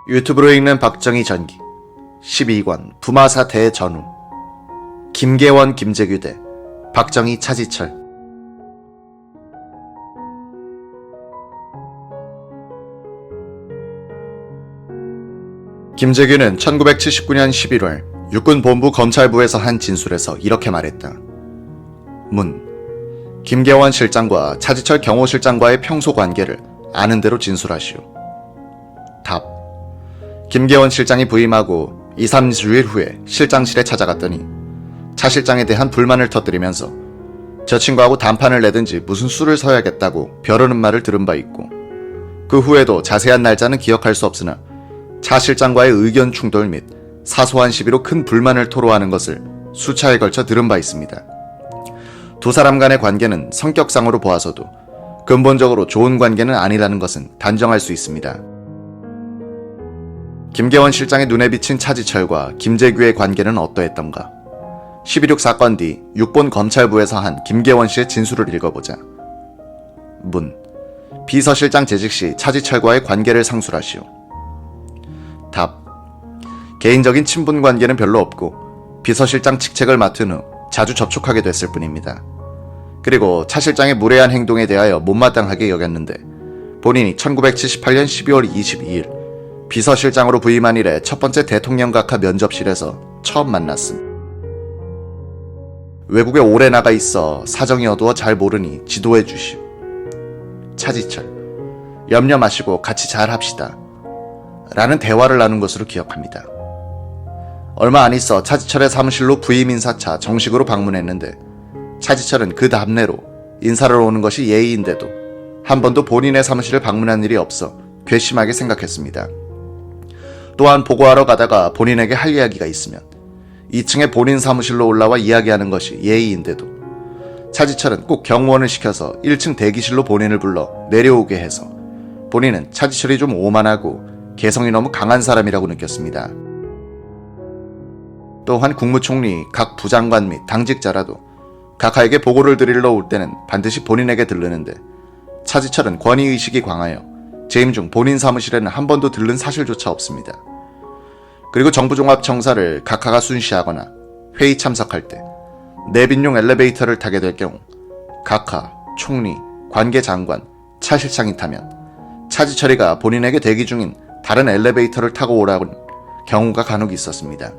유튜브로 읽는 박정희 전기 12권 부마사 대전후 김계원 김재규 대 박정희 차지철. 김재규는 1979년 11월 육군본부 검찰부에서 한 진술에서 이렇게 말했다. 문. 김계원 실장과 차지철 경호실장과의 평소 관계를 아는 대로 진술하시오. 답. 김계원 실장이 부임하고 2, 3주일 후에 실장실에 찾아갔더니 차 실장에 대한 불만을 터뜨리면서 저 친구하고 단판을 내든지 무슨 수를 서야겠다고 벼르는 말을 들은 바 있고, 그 후에도 자세한 날짜는 기억할 수 없으나 차 실장과의 의견 충돌 및 사소한 시비로 큰 불만을 토로하는 것을 수차에 걸쳐 들은 바 있습니다. 두 사람 간의 관계는 성격상으로 보아서도 근본적으로 좋은 관계는 아니라는 것은 단정할 수 있습니다. 김계원 실장의 눈에 비친 차지철과 김재규의 관계는 어떠했던가? 12.6 사건 뒤 육본 검찰부에서 한 김계원 씨의 진술을 읽어보자. 문. 비서실장 재직 시 차지철과의 관계를 상술하시오. 답. 개인적인 친분 관계는 별로 없고 비서실장 직책을 맡은 후 자주 접촉하게 됐을 뿐입니다. 그리고 차 실장의 무례한 행동에 대하여 못마땅하게 여겼는데 본인이 1978년 12월 22일 비서실장으로 부임한 이래 첫 번째 대통령 각하 면접실에서 처음 만났음. 외국에 오래 나가 있어 사정이 어두워 잘 모르니 지도해 주시오. 차지철. 염려 마시고 같이 잘 합시다. 라는 대화를 나눈 것으로 기억합니다. 얼마 안 있어 차지철의 사무실로 부임 인사차 정식으로 방문했는데 차지철은 그 답례로 인사를 오는 것이 예의인데도 한 번도 본인의 사무실을 방문한 일이 없어 괘씸하게 생각했습니다. 또한 보고하러 가다가 본인에게 할 이야기가 있으면 2층에 본인 사무실로 올라와 이야기하는 것이 예의인데도 차지철은 꼭 경호원을 시켜서 1층 대기실로 본인을 불러 내려오게 해서 본인은 차지철이 좀 오만하고 개성이 너무 강한 사람이라고 느꼈습니다. 또한 국무총리, 각 부장관 및 당직자라도 각하에게 보고를 드리러 올 때는 반드시 본인에게 들르는데 차지철은 권위의식이 강하여 재임 중 본인 사무실에는 한 번도 들른 사실조차 없습니다. 그리고 정부종합청사를 각하가 순시하거나 회의 참석할 때 내빈용 엘리베이터를 타게 될 경우 각하, 총리, 관계장관, 차 실장이 타면 차지철이가 본인에게 대기 중인 다른 엘리베이터를 타고 오라는 경우가 간혹 있었습니다.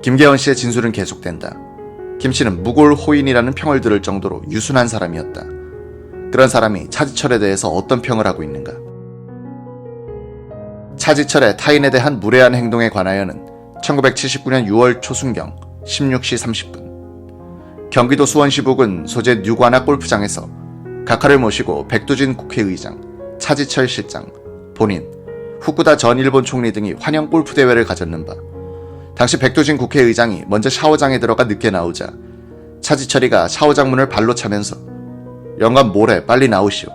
김계원 씨의 진술은 계속된다. 김 씨는 무골호인이라는 평을 들을 정도로 유순한 사람이었다. 그런 사람이 차지철에 대해서 어떤 평을 하고 있는가? 차지철의 타인에 대한 무례한 행동에 관하여는 1979년 6월 초순경 16시 30분 경기도 수원시 부근 소재 뉴관악 골프장에서 각하를 모시고 백두진 국회의장, 차지철 실장, 본인, 후쿠다 전 일본 총리 등이 환영 골프대회를 가졌는 바, 당시 백두진 국회의장이 먼저 샤워장에 들어가 늦게 나오자 차지철이가 샤워장 문을 발로 차면서 영감 뭐래 빨리 나오시오.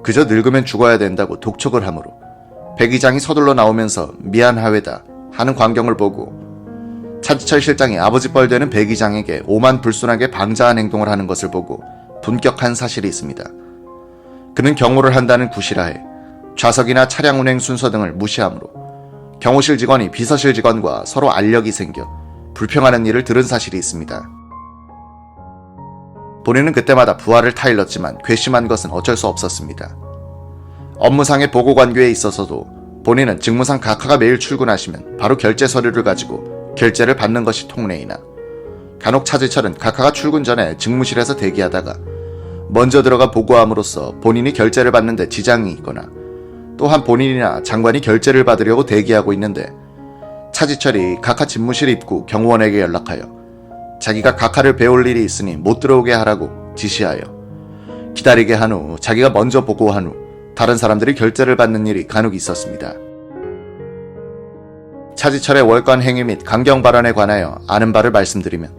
그저 늙으면 죽어야 된다고 독촉을 하므로 백 의장이 서둘러 나오면서 미안하외다 하는 광경을 보고 차지철 실장이 아버지 뻘 되는 백 의장에게 오만불순하게 방자한 행동을 하는 것을 보고 분격한 사실이 있습니다. 그는 경호를 한다는 구실하에 좌석이나 차량 운행 순서 등을 무시하므로 경호실 직원이 비서실 직원과 서로 알력이 생겨 불평하는 일을 들은 사실이 있습니다. 본인은 그때마다 부하를 타일렀지만 괘씸한 것은 어쩔 수 없었습니다. 업무상의 보고 관계에 있어서도 본인은 직무상 각하가 매일 출근하시면 바로 결제 서류를 가지고 결제를 받는 것이 통례이나 간혹 차지철은 각하가 출근 전에 직무실에서 대기하다가 먼저 들어가 보고함으로써 본인이 결제를 받는데 지장이 있거나 또한 본인이나 장관이 결제를 받으려고 대기하고 있는데 차지철이 각하 집무실 입구 경호원에게 연락하여 자기가 각하를 배울 일이 있으니 못 들어오게 하라고 지시하여 기다리게 한 후 자기가 먼저 보고한 후 다른 사람들이 결제를 받는 일이 간혹 있었습니다. 차지철의 월권 행위 및 강경 발언에 관하여 아는 바를 말씀드리면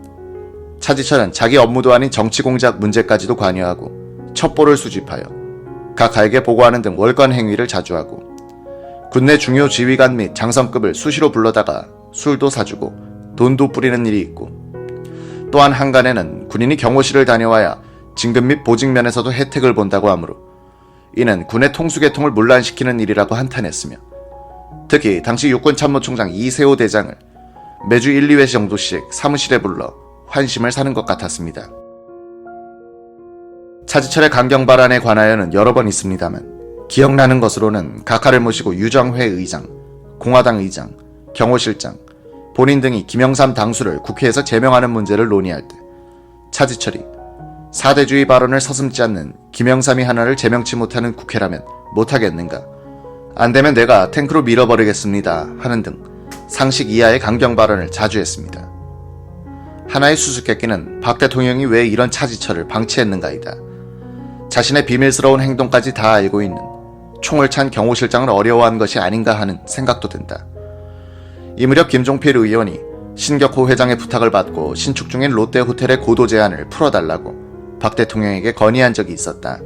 차지철은 자기 업무도 아닌 정치 공작 문제까지도 관여하고 첩보를 수집하여 각하에게 보고하는 등 월권 행위를 자주 하고 군내 중요 지휘관 및 장성급을 수시로 불러다가 술도 사주고 돈도 뿌리는 일이 있고, 또한 한간에는 군인이 경호실을 다녀와야 진급 및 보직 면에서도 혜택을 본다고 하므로 이는 군의 통수계통을 문란시키는 일이라고 한탄했으며 특히 당시 육군참모총장 이세호 대장을 매주 1, 2회 정도씩 사무실에 불러 환심을 사는 것 같았습니다. 차지철의 강경 발언에 관하여는 여러 번 있습니다만 기억나는 것으로는 각하를 모시고 유정회 의장, 공화당 의장, 경호실장, 본인 등이 김영삼 당수를 국회에서 제명하는 문제를 논의할 때 차지철이 사대주의 발언을 서슴지 않는 김영삼이 하나를 제명치 못하는 국회라면 못하겠는가? 안 되면 내가 탱크로 밀어버리겠습니다 하는 등 상식 이하의 강경 발언을 자주 했습니다. 하나의 수수께끼는 박 대통령이 왜 이런 차지철을 방치했는가이다. 자신의 비밀스러운 행동까지 다 알고 있는 총을 찬 경호실장을 어려워한 것이 아닌가 하는 생각도 든다. 이 무렵 김종필 의원이 신격호 회장의 부탁을 받고 신축 중인 롯데호텔의 고도 제한을 풀어달라고 박 대통령에게 건의한 적이 있었다.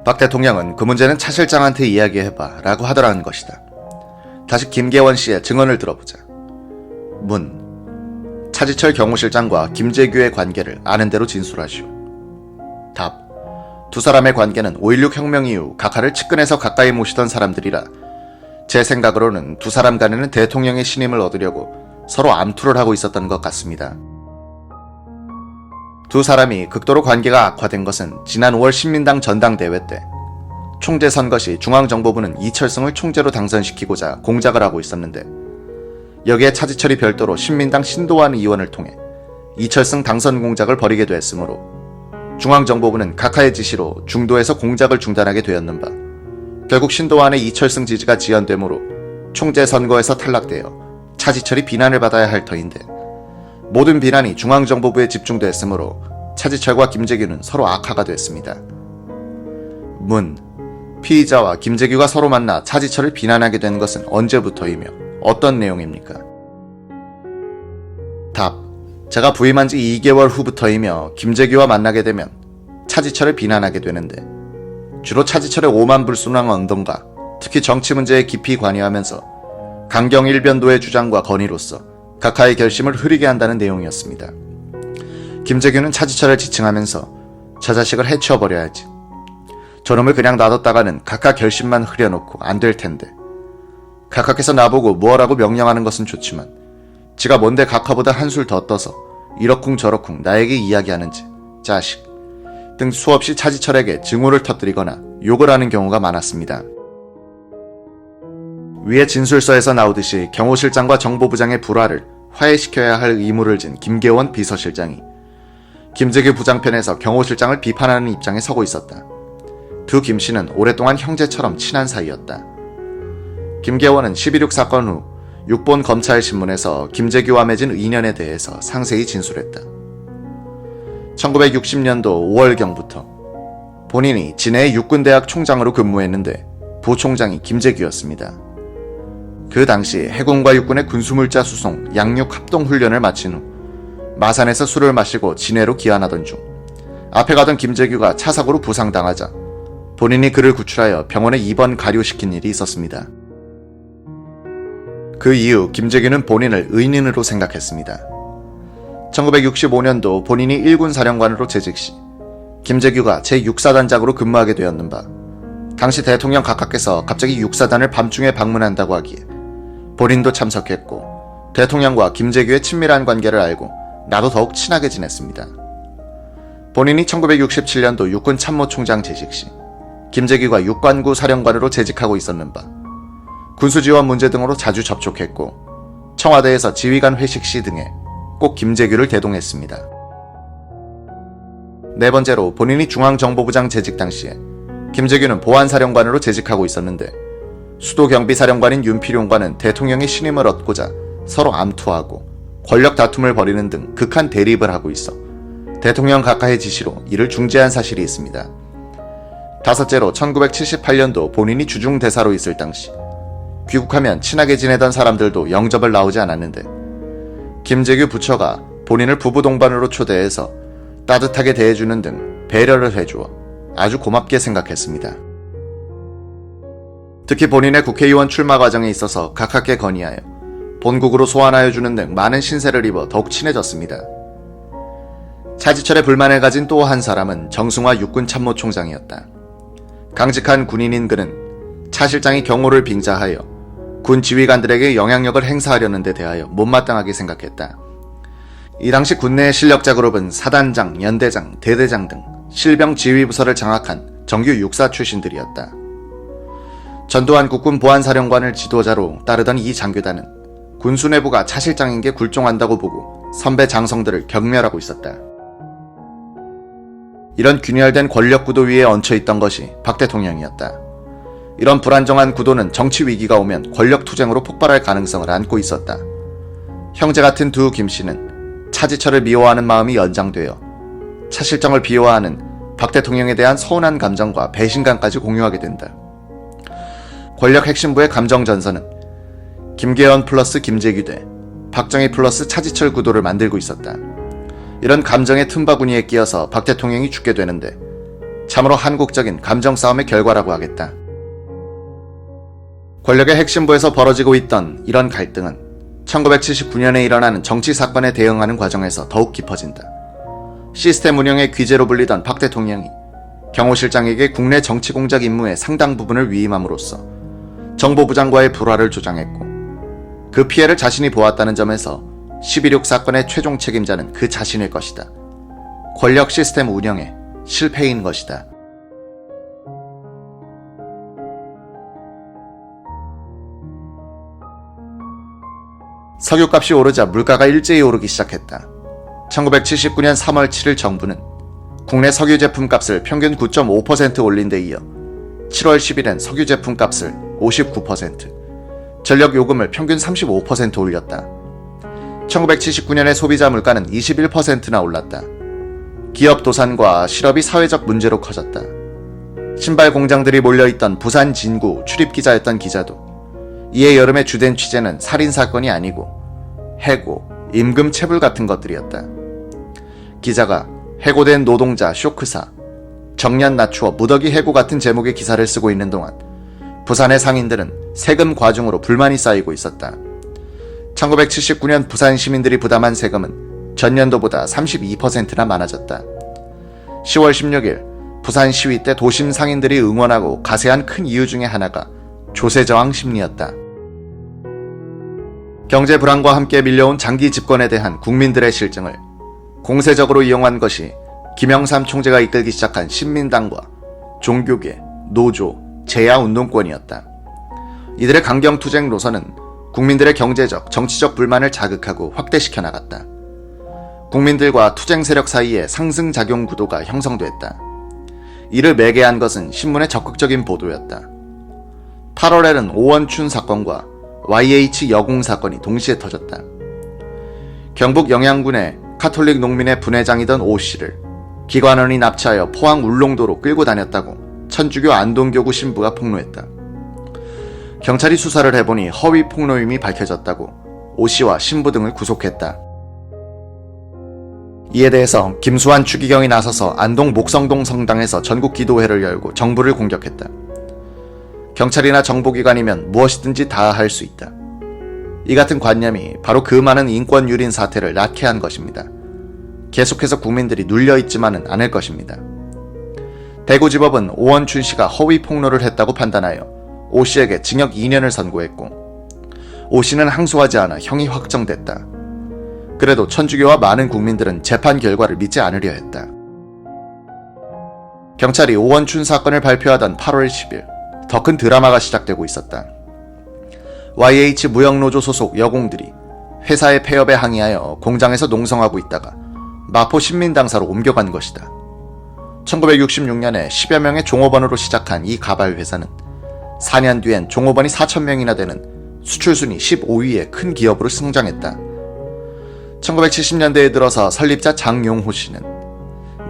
박 대통령은 그 문제는 차 실장한테 이야기해봐 라고 하더라는 것이다. 다시 김계원 씨의 증언을 들어보자. 문. 차지철 경호실장과 김재규의 관계를 아는 대로 진술하시오. 답. 두 사람의 관계는 5.16 혁명 이후 각하를 측근에서 가까이 모시던 사람들이라 제 생각으로는 두 사람 간에는 대통령의 신임을 얻으려고 서로 암투를 하고 있었던 것 같습니다. 두 사람이 극도로 관계가 악화된 것은 지난 5월 신민당 전당대회 때 총재 선거 시 중앙정보부는 이철승을 총재로 당선시키고자 공작을 하고 있었는데 여기에 차지철이 별도로 신민당 신도환 의원을 통해 이철승 당선 공작을 벌이게 됐으므로 중앙정보부는 각하의 지시로 중도에서 공작을 중단하게 되었는 바 결국 신도환의 이철승 지지가 지연되므로 총재 선거에서 탈락되어 차지철이 비난을 받아야 할 터인데 모든 비난이 중앙정보부에 집중됐으므로 차지철과 김재규는 서로 악화가 됐습니다. 문. 피의자와 김재규가 서로 만나 차지철을 비난하게 된 것은 언제부터이며 어떤 내용입니까? 답. 제가 부임한 지 2개월 후부터이며 김재규와 만나게 되면 차지철을 비난하게 되는데 주로 차지철의 오만불순한 언동과 특히 정치 문제에 깊이 관여하면서 강경 일변도의 주장과 건의로서 각하의 결심을 흐리게 한다는 내용이었습니다. 김재규는 차지철을 지칭하면서 저 자식을 해치워버려야지. 저놈을 그냥 놔뒀다가는 각하 결심만 흐려놓고 안 될 텐데. 각하께서 나보고 뭐라고 명령하는 것은 좋지만 지가 뭔데 각하보다 한술 더 떠서 이러쿵 저러쿵 나에게 이야기하는지 자식 등 수없이 차지철에게 증오를 터뜨리거나 욕을 하는 경우가 많았습니다. 위의 진술서에서 나오듯이 경호실장과 정보부장의 불화를 화해시켜야 할 의무를 진 김계원 비서실장이 김재규 부장편에서 경호실장을 비판하는 입장에 서고 있었다. 두 김씨는 오랫동안 형제처럼 친한 사이였다. 김계원은 11.6 사건 후 육본 검찰신문에서 김재규와 맺은 인연에 대해서 상세히 진술했다. 1960년도 5월경부터 본인이 진해의 육군대학 총장으로 근무했는데 부총장이 김재규였습니다. 그 당시 해군과 육군의 군수물자 수송, 양육 합동훈련을 마친 후 마산에서 술을 마시고 진해로 귀환하던 중 앞에 가던 김재규가 차사고로 부상당하자 본인이 그를 구출하여 병원에 입원 가료시킨 일이 있었습니다. 그 이후 김재규는 본인을 의인으로 생각했습니다. 1965년도 본인이 1군 사령관으로 재직 시 김재규가 제6사단장으로 근무하게 되었는 바 당시 대통령 각하께서 갑자기 6사단을 밤중에 방문한다고 하기에 본인도 참석했고 대통령과 김재규의 친밀한 관계를 알고 나도 더욱 친하게 지냈습니다. 본인이 1967년도 육군 참모총장 재직 시 김재규가 육관구 사령관으로 재직하고 있었는 바 군수지원 문제 등으로 자주 접촉했고 청와대에서 지휘관 회식 시 등에 꼭 김재규를 대동했습니다. 네 번째로 본인이 중앙정보부장 재직 당시에 김재규는 보안사령관으로 재직하고 있었는데 수도경비사령관인 윤필용과는 대통령의 신임을 얻고자 서로 암투하고 권력 다툼을 벌이는 등 극한 대립을 하고 있어 대통령 각하의 지시로 이를 중재한 사실이 있습니다. 다섯째로 1978년도 본인이 주중대사로 있을 당시 귀국하면 친하게 지내던 사람들도 영접을 나오지 않았는데 김재규 부처가 본인을 부부 동반으로 초대해서 따뜻하게 대해주는 등 배려를 해주어 아주 고맙게 생각했습니다. 특히 본인의 국회의원 출마 과정에 있어서 각하께 건의하여 본국으로 소환하여주는 등 많은 신세를 입어 더욱 친해졌습니다. 차지철의 불만을 가진 또 한 사람은 정승화 육군참모총장이었다. 강직한 군인인 그는 차 실장이 경호를 빙자하여 군 지휘관들에게 영향력을 행사하려는 데 대하여 못마땅하게 생각했다. 이 당시 군내의 실력자 그룹은 사단장, 연대장, 대대장 등 실병 지휘부서를 장악한 정규 육사 출신들이었다. 전두환 국군 보안사령관을 지도자로 따르던 이 장교단은 군수 내부가 차 실장인 게 굴종한다고 보고 선배 장성들을 경멸하고 있었다. 이런 균열된 권력 구도 위에 얹혀있던 것이 박 대통령이었다. 이런 불안정한 구도는 정치 위기가 오면 권력 투쟁으로 폭발할 가능성을 안고 있었다. 형제 같은 두 김씨는 차지철을 미워하는 마음이 연장되어 차 실장을 비호하는 박 대통령에 대한 서운한 감정과 배신감까지 공유하게 된다. 권력 핵심부의 감정전선은 김계연 플러스 김재규 대 박정희 플러스 차지철 구도를 만들고 있었다. 이런 감정의 틈바구니에 끼어서 박 대통령이 죽게 되는데 참으로 한국적인 감정 싸움의 결과라고 하겠다. 권력의 핵심부에서 벌어지고 있던 이런 갈등은 1979년에 일어나는 정치 사건에 대응하는 과정에서 더욱 깊어진다. 시스템 운영의 귀재로 불리던 박 대통령이 경호실장에게 국내 정치 공작 임무의 상당 부분을 위임함으로써 정보부장과의 불화를 조장했고 그 피해를 자신이 보았다는 점에서 12.6 사건의 최종 책임자는 그 자신일 것이다. 권력 시스템 운영의 실패인 것이다. 석유값이 오르자 물가가 일제히 오르기 시작했다. 1979년 3월 7일 정부는 국내 석유 제품 값을 평균 9.5% 올린 데 이어 7월 10일엔 석유 제품 값을 59%, 전력 요금을 평균 35% 올렸다. 1979년의 소비자 물가는 21%나 올랐다. 기업 도산과 실업이 사회적 문제로 커졌다. 신발 공장들이 몰려있던 부산 진구 출입기자였던 기자도 이해 여름의 주된 취재는 살인사건이 아니고 해고, 임금 체불 같은 것들이었다. 기자가 해고된 노동자 쇼크사, 정년 낮추어 무더기 해고 같은 제목의 기사를 쓰고 있는 동안 부산의 상인들은 세금 과중으로 불만이 쌓이고 있었다. 1979년 부산 시민들이 부담한 세금은 전년도보다 32%나 많아졌다. 10월 16일 부산 시위 때 도심 상인들이 응원하고 가세한 큰 이유 중에 하나가 조세저항 심리였다. 경제 불안과 함께 밀려온 장기 집권에 대한 국민들의 실증을 공세적으로 이용한 것이 김영삼 총재가 이끌기 시작한 신민당과 종교계, 노조, 재야운동권이었다. 이들의 강경투쟁 노선은 국민들의 경제적, 정치적 불만을 자극하고 확대시켜 나갔다. 국민들과 투쟁 세력 사이에 상승작용 구도가 형성됐다. 이를 매개한 것은 신문의 적극적인 보도였다. 8월에는 오원춘 사건과 YH 여공 사건이 동시에 터졌다. 경북 영양군의 카톨릭 농민의 분회장이던 오 씨를 기관원이 납치하여 포항 울릉도로 끌고 다녔다고 천주교 안동교구 신부가 폭로했다. 경찰이 수사를 해보니 허위 폭로임이 밝혀졌다고 오 씨와 신부 등을 구속했다. 이에 대해서 김수환 추기경이 나서서 안동 목성동 성당에서 전국 기도회를 열고 정부를 공격했다. 경찰이나 정보기관이면 무엇이든지 다 할 수 있다. 이 같은 관념이 바로 그 많은 인권 유린 사태를 낳게 한 것입니다. 계속해서 국민들이 눌려있지만은 않을 것입니다. 대구지법은 오원춘 씨가 허위 폭로를 했다고 판단하여 오 씨에게 징역 2년을 선고했고 오 씨는 항소하지 않아 형이 확정됐다. 그래도 천주교와 많은 국민들은 재판 결과를 믿지 않으려 했다. 경찰이 오원춘 사건을 발표하던 8월 10일 더 큰 드라마가 시작되고 있었다. YH 무역노조 소속 여공들이 회사의 폐업에 항의하여 공장에서 농성하고 있다가 마포 신민당사로 옮겨간 것이다. 1966년에 10여 명의 종업원으로 시작한 이 가발 회사는 4년 뒤엔 종업원이 4,000명이나 되는 수출순위 15위의 큰 기업으로 성장했다. 1970년대에 들어서 설립자 장용호 씨는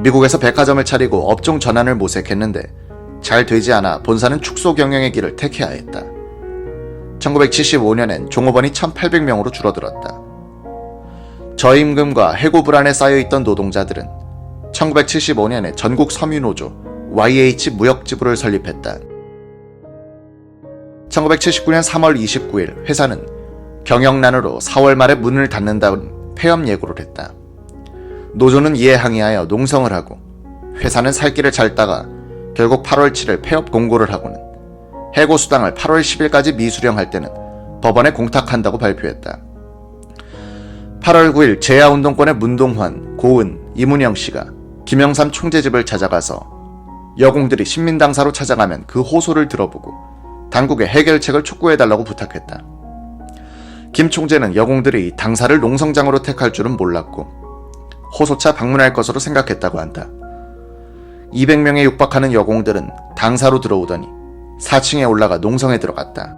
미국에서 백화점을 차리고 업종 전환을 모색했는데 잘 되지 않아 본사는 축소 경영의 길을 택해야 했다. 1975년엔 종업원이 1,800명으로 줄어들었다. 저임금과 해고 불안에 쌓여있던 노동자들은 1975년에 전국 섬유노조 YH 무역지부를 설립했다. 1979년 3월 29일 회사는 경영난으로 4월 말에 문을 닫는다는 폐업 예고를 했다. 노조는 이에 항의하여 농성을 하고 회사는 살 길을 찾다가 결국 8월 7일 폐업 공고를 하고는 해고 수당을 8월 10일까지 미수령할 때는 법원에 공탁한다고 발표했다. 8월 9일 제야운동권의 문동환, 고은, 이문영 씨가 김영삼 총재 집을 찾아가서 여공들이 신민당사로 찾아가면 그 호소를 들어보고 당국에 해결책을 촉구해달라고 부탁했다. 김 총재는 여공들이 당사를 농성장으로 택할 줄은 몰랐고 호소차 방문할 것으로 생각했다고 한다. 200명에 육박하는 여공들은 당사로 들어오더니 4층에 올라가 농성에 들어갔다.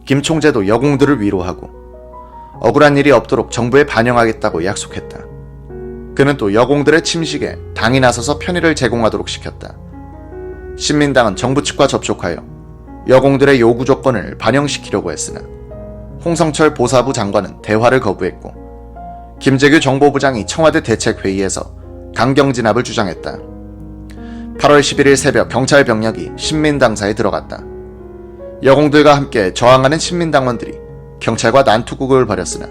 김 총재도 여공들을 위로하고 억울한 일이 없도록 정부에 반영하겠다고 약속했다. 그는 또 여공들의 침식에 당이 나서서 편의를 제공하도록 시켰다. 신민당은 정부 측과 접촉하여 여공들의 요구 조건을 반영시키려고 했으나 홍성철 보사부 장관은 대화를 거부했고 김재규 정보부장이 청와대 대책회의에서 강경 진압을 주장했다. 8월 11일 새벽 경찰 병력이 신민당사에 들어갔다. 여공들과 함께 저항하는 신민당원들이 경찰과 난투극을 벌였으나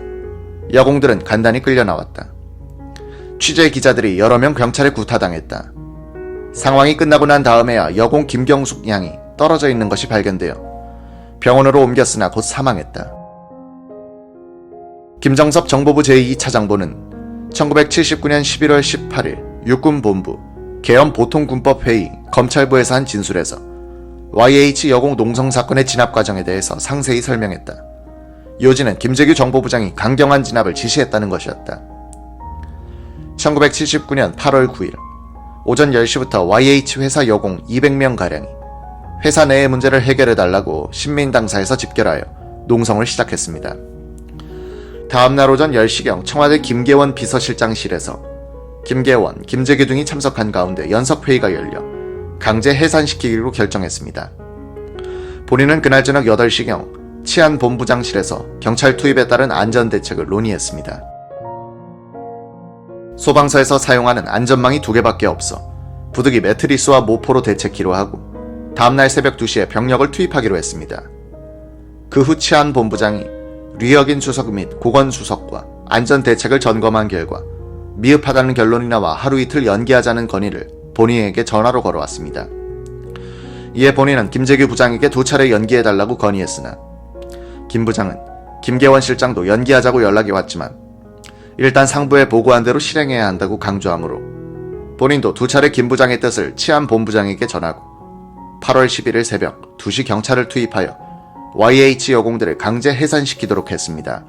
여공들은 간단히 끌려 나왔다. 취재 기자들이 여러 명 경찰에 구타당했다. 상황이 끝나고 난 다음에야 여공 김경숙 양이 떨어져 있는 것이 발견되어 병원으로 옮겼으나 곧 사망했다. 김정섭 정보부 제2차장보는 1979년 11월 18일 육군본부 계엄보통군법회의 검찰부에서 한 진술에서 YH 여공 농성 사건의 진압 과정에 대해서 상세히 설명했다. 요지는 김재규 정보부장이 강경한 진압을 지시했다는 것이었다. 1979년 8월 9일 오전 10시부터 YH 회사 여공 200명가량이 회사 내의 문제를 해결해달라고 신민당사에서 집결하여 농성을 시작했습니다. 다음날 오전 10시경 청와대 김계원 비서실장실에서 김계원, 김재규 등이 참석한 가운데 연석회의가 열려 강제 해산시키기로 결정했습니다. 본인은 그날 저녁 8시경 치안본부장실에서 경찰 투입에 따른 안전대책을 논의했습니다. 소방서에서 사용하는 안전망이 2개밖에 없어 부득이 매트리스와 모포로 대책키로 하고 다음날 새벽 2시에 병력을 투입하기로 했습니다. 그 후 치안본부장이 류혁인 수석 및 고건 수석과 안전대책을 점검한 결과 미흡하다는 결론이 나와 하루 이틀 연기하자는 건의를 본인에게 전화로 걸어왔습니다. 이에 본인은 김재규 부장에게 2차례 연기해달라고 건의했으나 김 부장은 김계원 실장도 연기하자고 연락이 왔지만 일단 상부에 보고한 대로 실행해야 한다고 강조하므로 본인도 2차례 김 부장의 뜻을 치안본부장에게 전하고 8월 11일 새벽 2시 경찰을 투입하여 YH 여공들을 강제 해산시키도록 했습니다.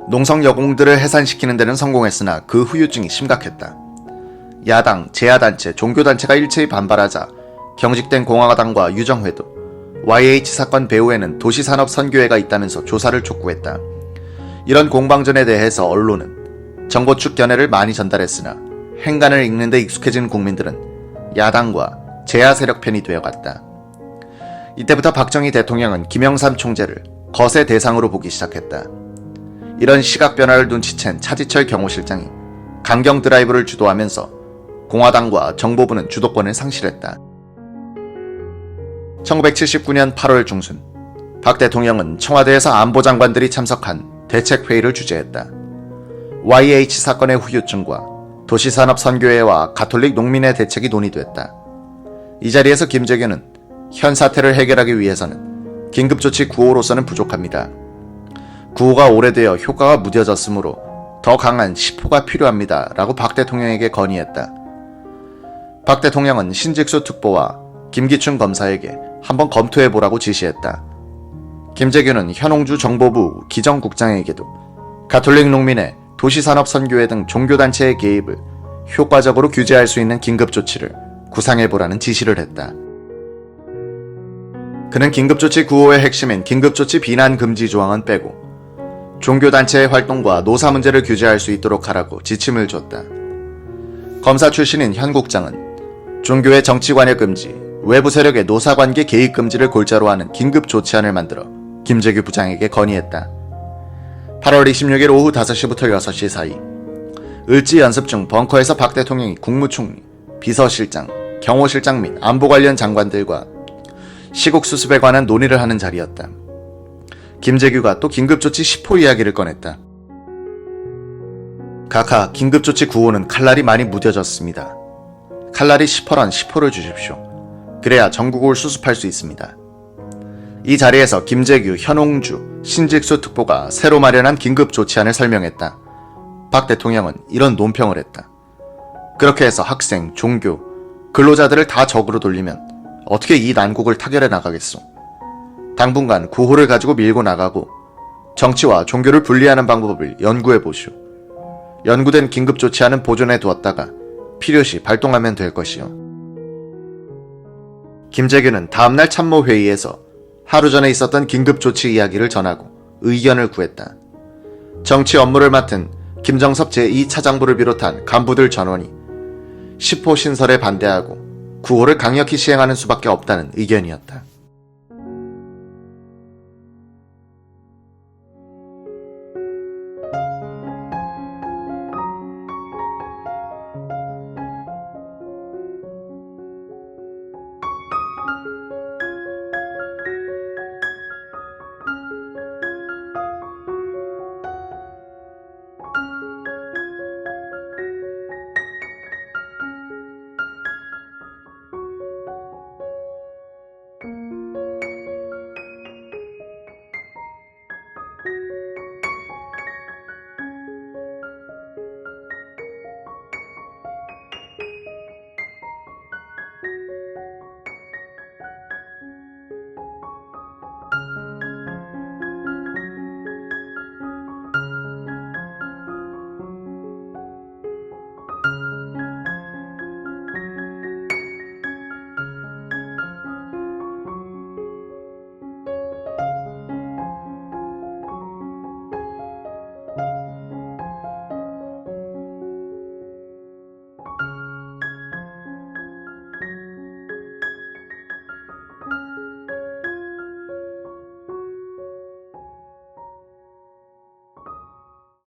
농성 여공들을 해산시키는 데는 성공했으나 그 후유증이 심각했다. 야당, 제야단체, 종교단체가 일체히 반발하자 경직된 공화당과 유정회도 YH 사건 배후에는 도시산업선교회가 있다면서 조사를 촉구했다. 이런 공방전에 대해서 언론은 정보 측 견해를 많이 전달했으나 행간을 읽는 데 익숙해진 국민들은 야당과 제야 세력 편이 되어갔다. 이때부터 박정희 대통령은 김영삼 총재를 거세 대상으로 보기 시작했다. 이런 시각 변화를 눈치챈 차지철 경호실장이 강경 드라이브를 주도하면서 공화당과 정보부는 주도권을 상실했다. 1979년 8월 중순 박 대통령은 청와대에서 안보장관들이 참석한 대책회의를 주재했다. YH 사건의 후유증과 도시산업선교회와 가톨릭 농민의 대책이 논의됐다. 이 자리에서 김재규는 현 사태를 해결하기 위해서는 긴급조치 9호로서는 부족합니다. 9호가 오래되어 효과가 무뎌졌으므로 더 강한 10호가 필요합니다. 라고 박 대통령에게 건의했다. 박 대통령은 신직수 특보와 김기춘 검사에게 한번 검토해보라고 지시했다. 김재규는 현홍주 정보부 기정국장에게도 가톨릭 농민의 도시산업선교회 등 종교단체의 개입을 효과적으로 규제할 수 있는 긴급조치를 구상해보라는 지시를 했다. 그는 긴급조치 9호의 핵심인 긴급조치 비난 금지 조항은 빼고 종교단체의 활동과 노사 문제를 규제할 수 있도록 하라고 지침을 줬다. 검사 출신인 현 국장은 종교의 정치관여 금지, 외부 세력의 노사관계 개입 금지를 골자로 하는 긴급조치안을 만들어 김재규 부장에게 건의했다. 8월 26일 오후 5시부터 6시 사이 을지 연습 중 벙커에서 박 대통령이 국무총리, 비서실장, 경호실장 및 안보 관련 장관들과 시국 수습에 관한 논의를 하는 자리였다. 김재규가 또 긴급조치 10호 이야기를 꺼냈다. 각하 긴급조치 9호는 칼날이 많이 무뎌졌습니다. 칼날이 10호란 10호를 주십시오. 그래야 전국을 수습할 수 있습니다. 이 자리에서 김재규, 현옹주, 신직수 특보가 새로 마련한 긴급조치안을 설명했다. 박 대통령은 이런 논평을 했다. 그렇게 해서 학생, 종교, 근로자들을 다 적으로 돌리면 어떻게 이 난국을 타결해 나가겠소? 당분간 구호를 가지고 밀고 나가고 정치와 종교를 분리하는 방법을 연구해 보시오. 연구된 긴급조치안은 보존해 두었다가 필요시 발동하면 될 것이요. 김재규는 다음날 참모회의에서 하루 전에 있었던 긴급조치 이야기를 전하고 의견을 구했다. 정치 업무를 맡은 김정섭 제2차장부를 비롯한 간부들 전원이 10호 신설에 반대하고 9호를 강력히 시행하는 수밖에 없다는 의견이었다.